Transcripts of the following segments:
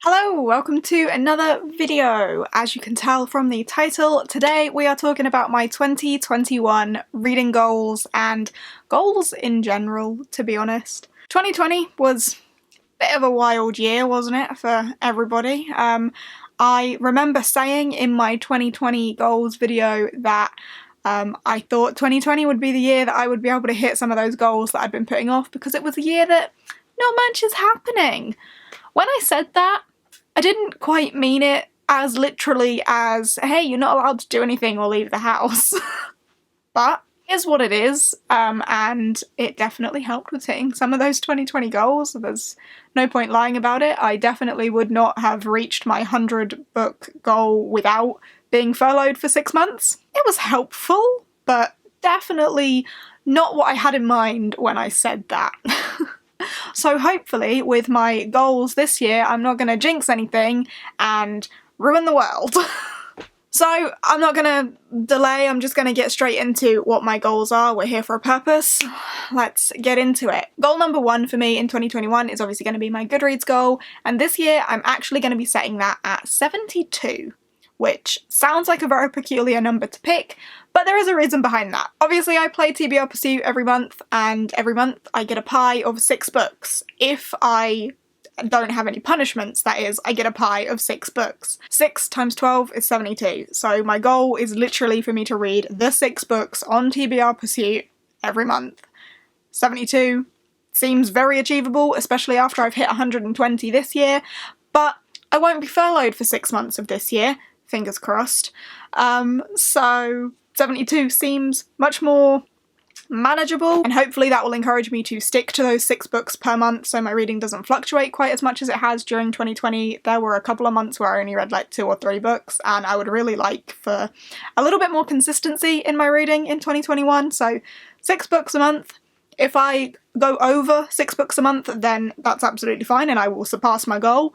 Hello, welcome to another video. As you can tell from the title, today we are talking about my 2021 reading goals and goals in general, to be honest. 2020 was a bit of a wild year, wasn't it, for everybody? I remember saying in my 2020 goals video that I thought 2020 would be the year that I would be able to hit some of those goals that I'd been putting off because it was a year that not much is happening. When I said that, I didn't quite mean it as literally as, hey, you're not allowed to do anything or leave the house. But here's what it is, and it definitely helped with hitting some of those 2020 goals. There's no point lying about it. I definitely would not have reached my 100-book goal without being furloughed for 6 months. It was helpful, but definitely not what I had in mind when I said that. So hopefully with my goals this year, I'm not going to jinx anything and ruin the world. So I'm not going to delay, I'm just going to get straight into what my goals are. We're here for a purpose. Let's get into it. Goal number 1 for me in 2021 is obviously going to be my Goodreads goal, and this year I'm actually going to be setting that at 72. Which sounds like a very peculiar number to pick, but there is a reason behind that. Obviously I play TBR Pursuit every month, and every month I get a pie of 6 books. If I don't have any punishments, that is, I get a pie of 6 books. 6 times 12 is 72, so my goal is literally for me to read the 6 books on TBR Pursuit every month. 72 seems very achievable, especially after I've hit 120 this year, but I won't be furloughed for 6 months of this year. Fingers crossed. So 72 seems much more manageable, and hopefully that will encourage me to stick to those 6 books per month so my reading doesn't fluctuate quite as much as it has during 2020. There were a couple of months where I only read like 2 or 3 books, and I would really like for a little bit more consistency in my reading in 2021, so 6 books a month. If I go over 6 books a month, then that's absolutely fine and I will surpass my goal.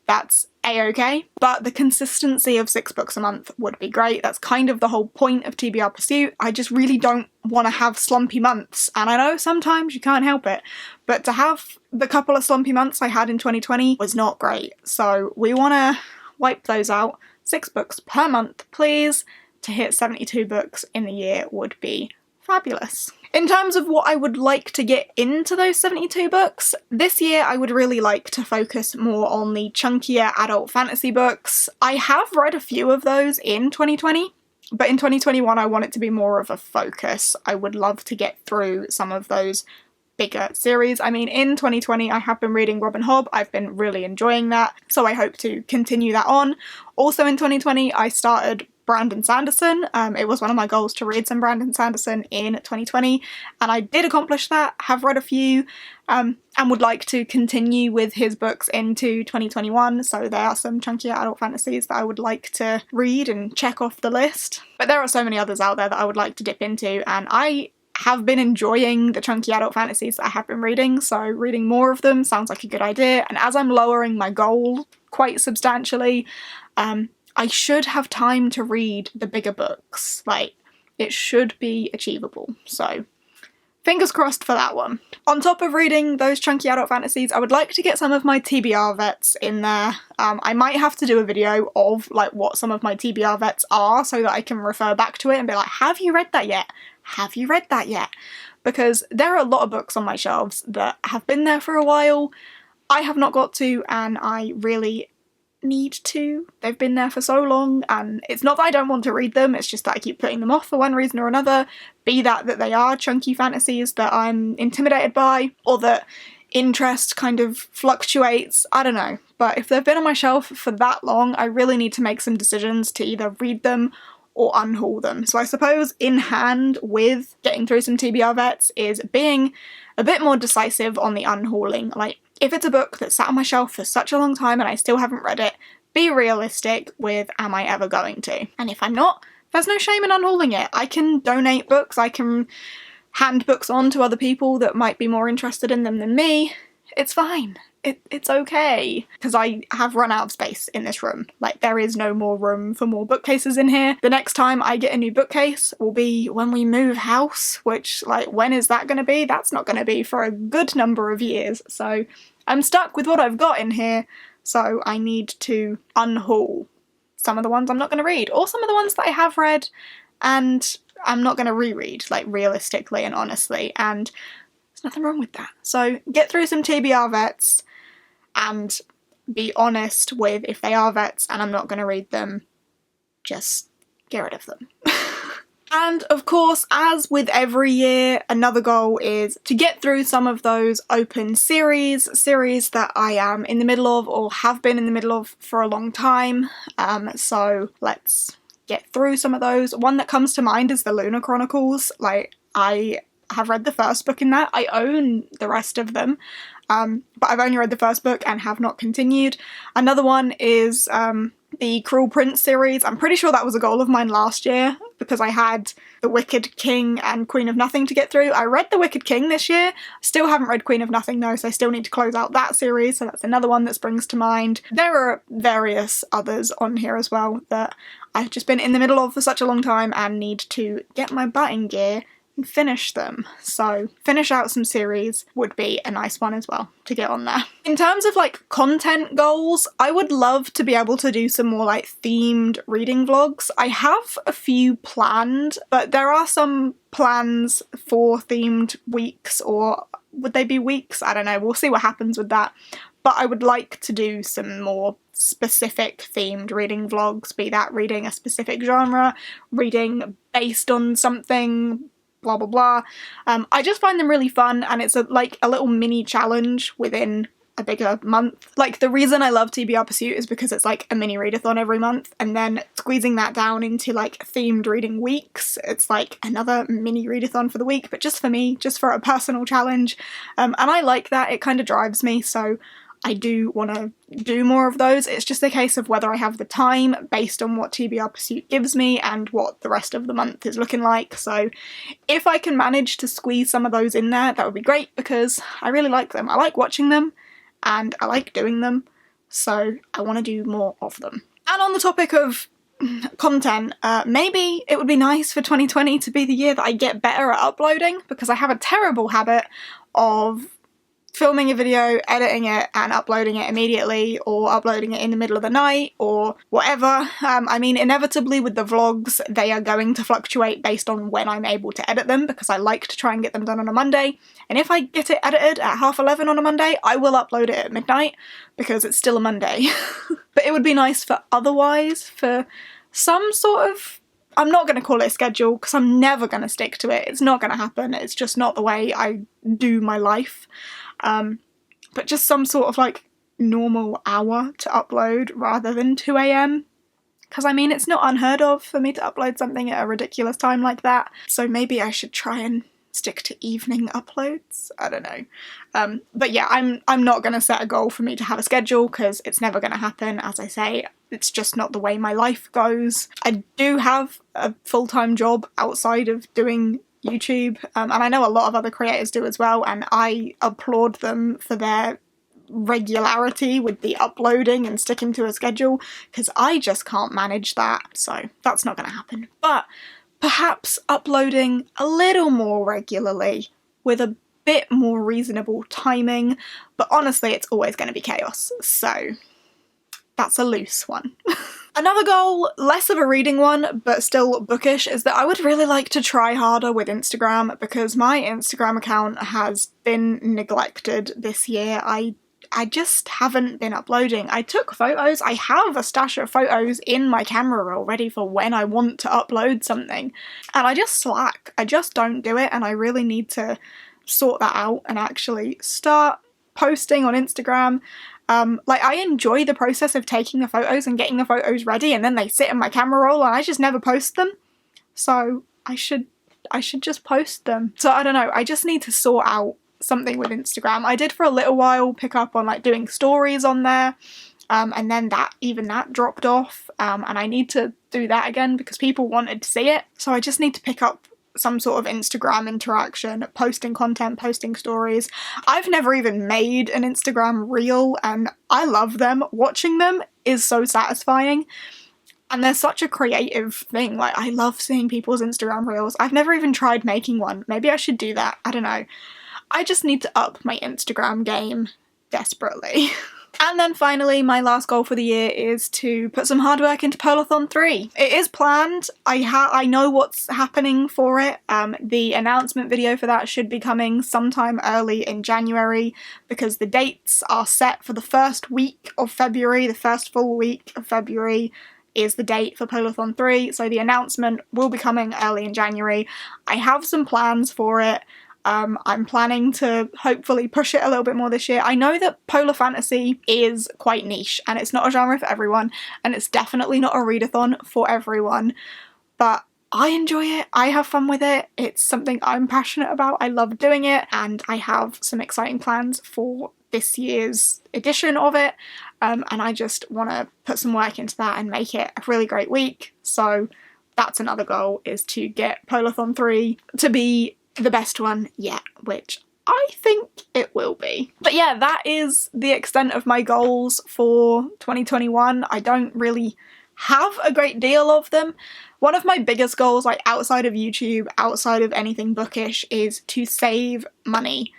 That's a-okay, but the consistency of 6 books a month would be great. That's kind of the whole point of TBR Pursuit. I just really don't want to have slumpy months, and I know sometimes you can't help it, but to have the couple of slumpy months I had in 2020 was not great, so we want to wipe those out. 6 books per month, please. To hit 72 books in the year would be fabulous. In terms of what I would like to get into those 72 books, this year I would really like to focus more on the chunkier adult fantasy books. I have read a few of those in 2020, but in 2021 I want it to be more of a focus. I would love to get through some of those bigger series. I mean, in 2020 I have been reading Robin Hobb. I've been really enjoying that, so I hope to continue that on. Also in 2020 I started Brandon Sanderson. It was one of my goals to read some Brandon Sanderson in 2020, and I did accomplish that, have read a few, and would like to continue with his books into 2021, so there are some chunkier adult fantasies that I would like to read and check off the list. But there are so many others out there that I would like to dip into, and I have been enjoying the chunky adult fantasies that I have been reading, so reading more of them sounds like a good idea, and as I'm lowering my goal quite substantially, I should have time to read the bigger books. Like, it should be achievable, so fingers crossed for that one. On top of reading those chunky adult fantasies, I would like to get some of my TBR vets in there. I might have to do a video of like what some of my TBR vets are so that I can refer back to it and be like, have you read that yet? Have you read that yet? Because there are a lot of books on my shelves that have been there for a while, I have not got to, and I really need to. They've been there for so long, and it's not that I don't want to read them, it's just that I keep putting them off for one reason or another, be that they are chunky fantasies that I'm intimidated by, or that interest kind of fluctuates, I don't know. But if they've been on my shelf for that long, I really need to make some decisions to either read them or unhaul them. So I suppose in hand with getting through some TBR vets is being a bit more decisive on the unhauling. Like, if it's a book that's sat on my shelf for such a long time and I still haven't read it, be realistic with, am I ever going to? And if I'm not, there's no shame in unhauling it. I can donate books, I can hand books on to other people that might be more interested in them than me. It's fine. It's okay. Because I have run out of space in this room. Like, there is no more room for more bookcases in here. The next time I get a new bookcase will be when we move house, which, like, when is that going to be? That's not going to be for a good number of years. So I'm stuck with what I've got in here. so I need to unhaul some of the ones I'm not going to read, or some of the ones that I have read and I'm not going to reread, like realistically and honestly, and there's nothing wrong with that. So get through some TBR vets and be honest with if they are vets and I'm not going to read them, just get rid of them. And of course, as with every year, another goal is to get through some of those open series that I am in the middle of or have been in the middle of for a long time. So let's get through some of those. One that comes to mind is the Lunar Chronicles. Like, I have read the first book in that. I own the rest of them, but I've only read the first book and have not continued. Another one is the Cruel Prince series. I'm pretty sure that was a goal of mine last year because I had The Wicked King and Queen of Nothing to get through. I read The Wicked King this year. Still haven't read Queen of Nothing though, so I still need to close out that series, so that's another one that springs to mind. There are various others on here as well that I've just been in the middle of for such a long time and need to get my butt in gear and finish them. So finish out some series would be a nice one as well to get on there. In terms of like content goals, I would love to be able to do some more like themed reading vlogs. I have a few planned, but there are some plans for themed weeks, or would they be weeks? I don't know, we'll see what happens with that. But I would like to do some more specific themed reading vlogs, be that reading a specific genre, reading based on something, blah blah blah. I just find them really fun, and it's like a little mini challenge within a bigger month. Like, the reason I love TBR Pursuit is because it's like a mini readathon every month, and then squeezing that down into like themed reading weeks, it's like another mini readathon for the week, but just for me, just for a personal challenge. And I like that. It kind of drives me, so I do want to do more of those. It's just a case of whether I have the time based on what TBR Pursuit gives me and what the rest of the month is looking like. So if I can manage to squeeze some of those in there, that would be great, because I really like them. I like watching them and I like doing them, so I want to do more of them. And on the topic of content, maybe it would be nice for 2020 to be the year that I get better at uploading, because I have a terrible habit of filming a video, editing it and uploading it immediately, or uploading it in the middle of the night, or whatever. I mean, inevitably with the vlogs, they are going to fluctuate based on when I'm able to edit them, because I like to try and get them done on a Monday. And if I get it edited at 11:30 on a Monday, I will upload it at midnight, because it's still a Monday. But it would be nice for some sort of, I'm not going to call it a schedule, because I'm never going to stick to it. It's not going to happen. It's just not the way I do my life. But just some sort of like normal hour to upload rather than 2 AM. Because I mean, it's not unheard of for me to upload something at a ridiculous time like that. So maybe I should try and stick to evening uploads. I don't know. But yeah, I'm not going to set a goal for me to have a schedule, because it's never going to happen. As I say, it's just not the way my life goes. I do have a full-time job outside of doing YouTube, and I know a lot of other creators do as well, and I applaud them for their regularity with the uploading and sticking to a schedule, because I just can't manage that, so that's not going to happen. But perhaps uploading a little more regularly with a bit more reasonable timing, but honestly it's always going to be chaos, so that's a loose one. Another goal, less of a reading one, but still bookish, is that I would really like to try harder with Instagram, because my Instagram account has been neglected this year. I just haven't been uploading. I took photos. I have a stash of photos in my camera roll ready for when I want to upload something, and I just slack. I just don't do it, and I really need to sort that out and actually start posting on Instagram. Like, I enjoy the process of taking the photos and getting the photos ready, and then they sit in my camera roll and I just never post them. So I should just post them. So I don't know, I just need to sort out something with Instagram. I did for a little while pick up on like doing stories on there, and then that dropped off, and I need to do that again because people wanted to see it. So I just need to pick up some sort of Instagram interaction, posting content, posting stories. I've never even made an Instagram reel, and I love them. Watching them is so satisfying, and they're such a creative thing. Like, I love seeing people's Instagram reels. I've never even tried making one. Maybe I should do that. I don't know. I just need to up my Instagram game desperately. And then finally, my last goal for the year is to put some hard work into Polathon 3. It is planned. I know what's happening for it. The announcement video for that should be coming sometime early in January, because the dates are set for the first week of February. The first full week of February is the date for Polathon 3, so the announcement will be coming early in January. I have some plans for it. I'm planning to hopefully push it a little bit more this year. I know that polar fantasy is quite niche and it's not a genre for everyone, and it's definitely not a readathon for everyone, but I enjoy it, I have fun with it, it's something I'm passionate about, I love doing it, and I have some exciting plans for this year's edition of it, and I just want to put some work into that and make it a really great week. So that's another goal, is to get Polathon 3 to be the best one yet, which I think it will be. But yeah, that is the extent of my goals for 2021. I don't really have a great deal of them. One of my biggest goals, like outside of YouTube, outside of anything bookish, is to save money.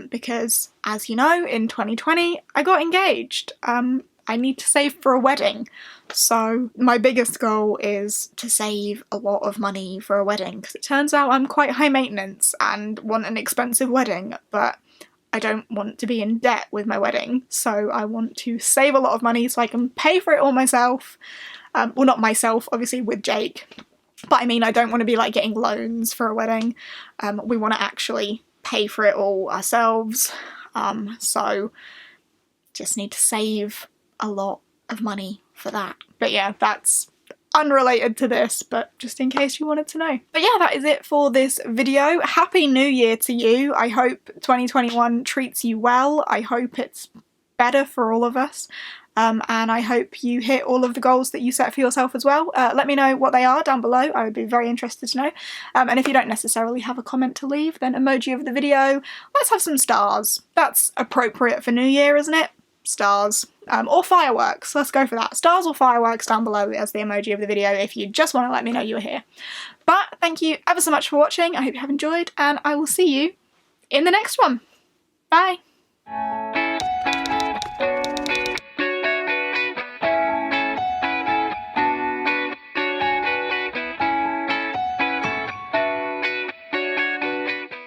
Because, as you know, in 2020 I got engaged. I need to save for a wedding. So my biggest goal is to save a lot of money for a wedding, because it turns out I'm quite high maintenance and want an expensive wedding, but I don't want to be in debt with my wedding. So I want to save a lot of money so I can pay for it all myself. Well, not myself, obviously with Jake, but I mean, I don't want to be like getting loans for a wedding. We want to actually pay for it all ourselves. So just need to save a lot of money for that. But yeah, that's unrelated to this, but just in case you wanted to know. But yeah, that is it for this video. Happy New Year to you. I hope 2021 treats you well. I hope it's better for all of us. And I hope you hit all of the goals that you set for yourself as well. Let me know what they are down below. I would be very interested to know. And if you don't necessarily have a comment to leave, then emoji of the video. Let's have some stars. That's appropriate for New Year, isn't it? Stars. Or fireworks. Let's go for that. Stars or fireworks down below as the emoji of the video if you just want to let me know you were here. But thank you ever so much for watching. I hope you have enjoyed, and I will see you in the next one. Bye!